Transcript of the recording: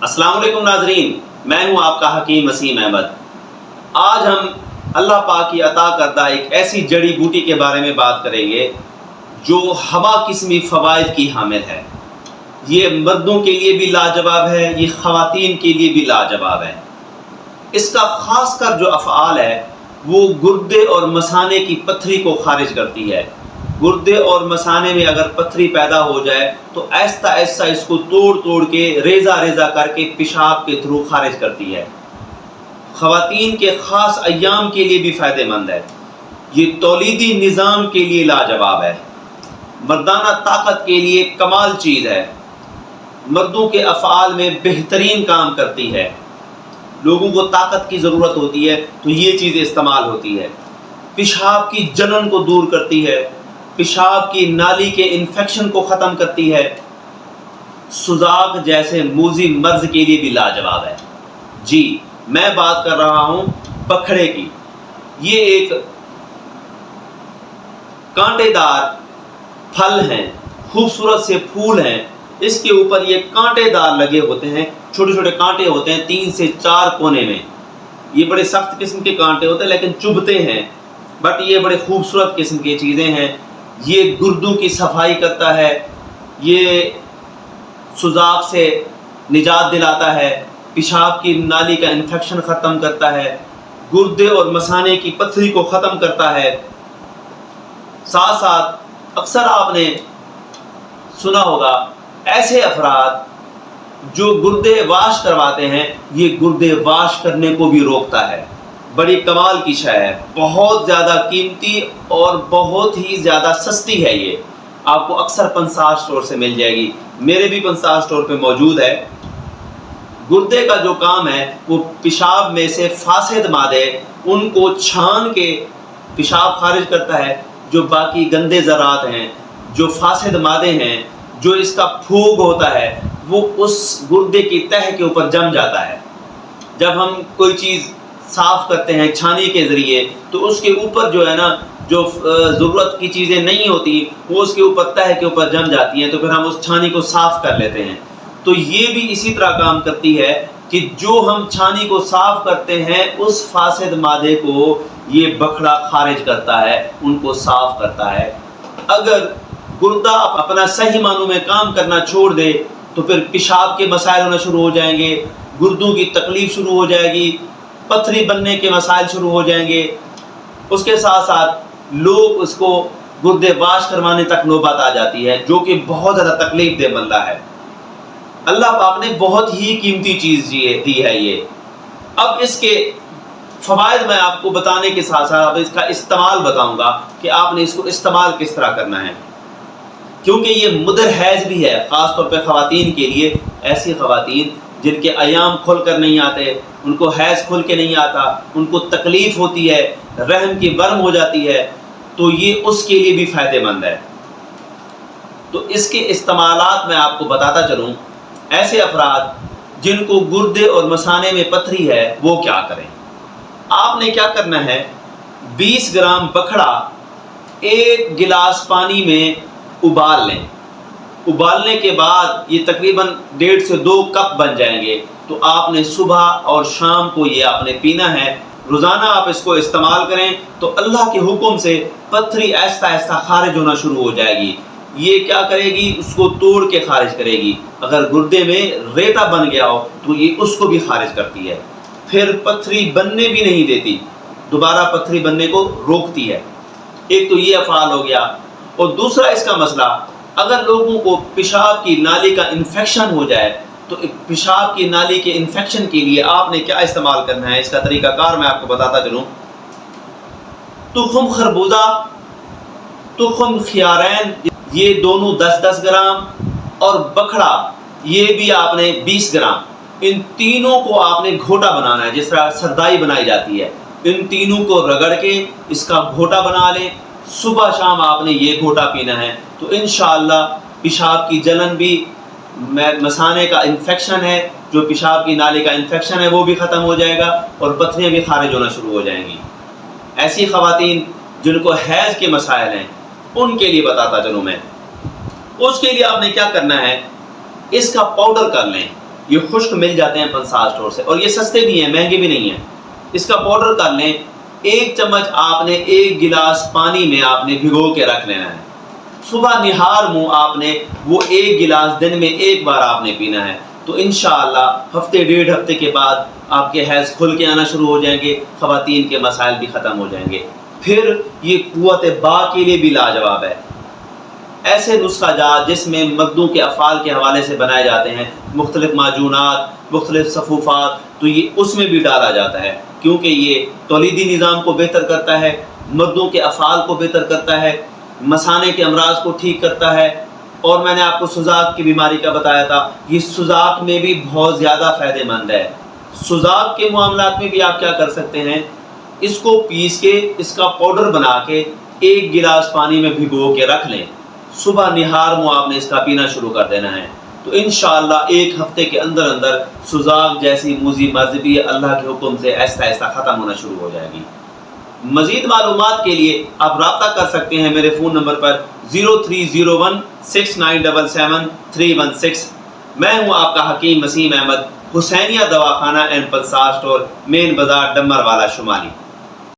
السلام علیکم ناظرین، میں ہوں آپ کا حکیم وسیم احمد۔ آج ہم اللہ پاک کی عطا کردہ ایک ایسی جڑی بوٹی کے بارے میں بات کریں گے جو ہوا قسمی فوائد کی حامل ہے۔ یہ مردوں کے لیے بھی لاجواب ہے، یہ خواتین کے لیے بھی لاجواب ہے۔ اس کا خاص کر جو افعال ہے وہ گردے اور مثانے کی پتھری کو خارج کرتی ہے۔ گردے اور مثانے میں اگر پتھری پیدا ہو جائے تو ایسا اس کو توڑ کے ریزہ ریزہ کر کے پیشاب کے تھرو خارج کرتی ہے۔ خواتین کے خاص ایام کے لیے بھی فائدہ مند ہے۔ یہ تولیدی نظام کے لیے لاجواب ہے۔ مردانہ طاقت کے لیے کمال چیز ہے۔ مردوں کے افعال میں بہترین کام کرتی ہے۔ لوگوں کو طاقت کی ضرورت ہوتی ہے تو یہ چیز استعمال ہوتی ہے۔ پیشاب کی جلن کو دور کرتی ہے، پیشاب کی نالی کے انفیکشن کو ختم کرتی ہے، سوزاک جیسے موذی مرض کے لیے بھی لاجواب ہے۔ جی، میں بات کر رہا ہوں بکھڑے کی۔ یہ ایک کانٹے دار پھل ہیں، خوبصورت سے پھول ہیں۔ اس کے اوپر یہ کانٹے دار لگے ہوتے ہیں، چھوٹے چھوٹے کانٹے ہوتے ہیں 3 سے 4 کونے میں۔ یہ بڑے سخت قسم کے کانٹے ہوتے ہیں لیکن چبھتے ہیں، بٹ یہ بڑے خوبصورت قسم کی چیزیں ہیں۔ یہ گردوں کی صفائی کرتا ہے، یہ سوزاک سے نجات دلاتا ہے، پیشاب کی نالی کا انفیکشن ختم کرتا ہے، گردے اور مثانے کی پتھری کو ختم کرتا ہے۔ ساتھ ساتھ اکثر آپ نے سنا ہوگا ایسے افراد جو گردے واش کرواتے ہیں، یہ گردے واش کرنے کو بھی روکتا ہے۔ بڑی کمال کی شے ہے، بہت زیادہ قیمتی اور بہت ہی زیادہ سستی ہے۔ یہ آپ کو اکثر پنساہ اسٹور سے مل جائے گی، میرے بھی پنساہ اسٹور پہ موجود ہے۔ گردے کا جو کام ہے وہ پیشاب میں سے فاسد مادے ان کو چھان کے پیشاب خارج کرتا ہے۔ جو باقی گندے ذرات ہیں، جو فاسد مادے ہیں، جو اس کا پھوگ ہوتا ہے وہ اس گردے کی تہہ کے اوپر جم جاتا ہے۔ جب ہم کوئی چیز صاف کرتے ہیں چھانی کے ذریعے تو اس کے اوپر جو ہے نا، جو ضرورت کی چیزیں نہیں ہوتی وہ اس کے اوپر تہہ کے اوپر جم جاتی ہیں، تو پھر ہم اس چھانی کو صاف کر لیتے ہیں۔ تو یہ بھی اسی طرح کام کرتی ہے کہ جو ہم چھانی کو صاف کرتے ہیں اس فاسد مادے کو یہ بکھڑا خارج کرتا ہے، ان کو صاف کرتا ہے۔ اگر گردہ اپنا صحیح معنوں میں کام کرنا چھوڑ دے تو پھر پیشاب کے مسائل ہونا شروع ہو جائیں گے، گردوں کی تکلیف شروع ہو جائے گی، پتھری بننے کے مسائل شروع ہو جائیں گے۔ اس کے ساتھ ساتھ لوگ اس کو گردے واش کروانے تک نوبت آ جاتی ہے، جو کہ بہت زیادہ تکلیف دہ بنتا ہے۔ اللہ پاک نے بہت ہی قیمتی چیز دی ہے یہ۔ اب اس کے فوائد میں آپ کو بتانے کے ساتھ ساتھ اس کا استعمال بتاؤں گا کہ آپ نے اس کو استعمال کس طرح کرنا ہے، کیونکہ یہ مدر حیض بھی ہے، خاص طور پہ خواتین کے لیے۔ ایسی خواتین جن کے ایام کھل کر نہیں آتے، ان کو حیض کھل کے نہیں آتا، ان کو تکلیف ہوتی ہے، رحم کی ورم ہو جاتی ہے، تو یہ اس کے لیے بھی فائدہ مند ہے۔ تو اس کے استعمالات میں آپ کو بتاتا چلوں۔ ایسے افراد جن کو گردے اور مثانے میں پتھری ہے وہ کیا کریں؟ آپ نے کیا کرنا ہے، 20 گرام بکھڑا 1 گلاس پانی میں ابال لیں۔ ابالنے کے بعد یہ تقریباً 1.5 سے 2 کپ بن جائیں گے۔ تو آپ نے صبح اور شام کو یہ آپ نے پینا ہے۔ روزانہ آپ اس کو استعمال کریں تو اللہ کے حکم سے پتھری آہستہ آہستہ خارج ہونا شروع ہو جائے گی۔ یہ کیا کرے گی، اس کو توڑ کے خارج کرے گی۔ اگر گردے میں ریتا بن گیا ہو تو یہ اس کو بھی خارج کرتی ہے، پھر پتھری بننے بھی نہیں دیتی، دوبارہ پتھری بننے کو روکتی ہے۔ ایک تو یہ افعال ہو گیا، اور دوسرا اس کا مسئلہ، اگر لوگوں کو پیشاب کی نالی کا انفیکشن ہو جائے تو پیشاب کی نالی کے انفیکشن کے لیے آپ نے کیا استعمال کرنا ہے، اس کا طریقہ کار میں آپ کو بتاتا چلوں۔ تخم خربوزہ، تخم خیارین، یہ دونوں 10-10 گرام، اور بکھڑا یہ بھی آپ نے 20 گرام۔ ان تینوں کو آپ نے گھوٹا بنانا ہے، جس طرح سردائی بنائی جاتی ہے۔ ان تینوں کو رگڑ کے اس کا گھوٹا بنا لیں۔ صبح شام آپ نے یہ گھوٹا پینا ہے تو انشاءاللہ پیشاب کی جلن بھی، مثانے کا انفیکشن ہے، جو پیشاب کی نالی کا انفیکشن ہے وہ بھی ختم ہو جائے گا، اور پتھریاں بھی خارج ہونا شروع ہو جائیں گی۔ ایسی خواتین جن کو حیض کے مسائل ہیں ان کے لیے بتاتا چلوں میں۔ اس کے لیے آپ نے کیا کرنا ہے، اس کا پاؤڈر کر لیں۔ یہ خشک مل جاتے ہیں پنسا اسٹور سے، اور یہ سستے بھی ہیں، مہنگے بھی نہیں ہیں۔ اس کا پاؤڈر کر لیں، 1 چمچ آپ نے 1 گلاس پانی میں آپ نے بھگو کے رکھ لینا ہے۔ صبح نہار منہ آپ نے وہ 1 گلاس دن میں 1 بار آپ نے پینا ہے، تو انشاءاللہ ہفتے 1.5 ہفتے کے بعد آپ کے حیض کھل کے آنا شروع ہو جائیں گے، خواتین کے مسائل بھی ختم ہو جائیں گے۔ پھر یہ قوت با کے لیے بھی لاجواب ہے۔ ایسے نسخہ جات جس میں مردوں کے افعال کے حوالے سے بنائے جاتے ہیں، مختلف معجونات، مختلف صفوفات، تو یہ اس میں بھی ڈالا جاتا ہے، کیونکہ یہ تولیدی نظام کو بہتر کرتا ہے، مردوں کے افعال کو بہتر کرتا ہے، مثانے کے امراض کو ٹھیک کرتا ہے۔ اور میں نے آپ کو سوزاک کی بیماری کا بتایا تھا، یہ سوزاک میں بھی بہت زیادہ فائدہ مند ہے۔ سوزاک کے معاملات میں بھی آپ کیا کر سکتے ہیں، اس کو پیس کے اس کا پاؤڈر بنا کے 1 گلاس پانی میں بھگو کے رکھ لیں، صبح نہار منہ آپ نے اس کا پینا شروع کر دینا ہے، تو انشاءاللہ 1 ہفتے کے اندر اندر سوزاک جیسی موذی مرض بھی اللہ کے حکم سے آہستہ آہستہ ختم ہونا شروع ہو جائے گی۔ مزید معلومات کے لیے آپ رابطہ کر سکتے ہیں میرے فون نمبر پر 03016977 میں ہوں آپ کا حکیم وسیم احمد، حسینیہ دواخانہ اینڈ پنسا اسٹور، مین بازار ڈمر والا، شمالی۔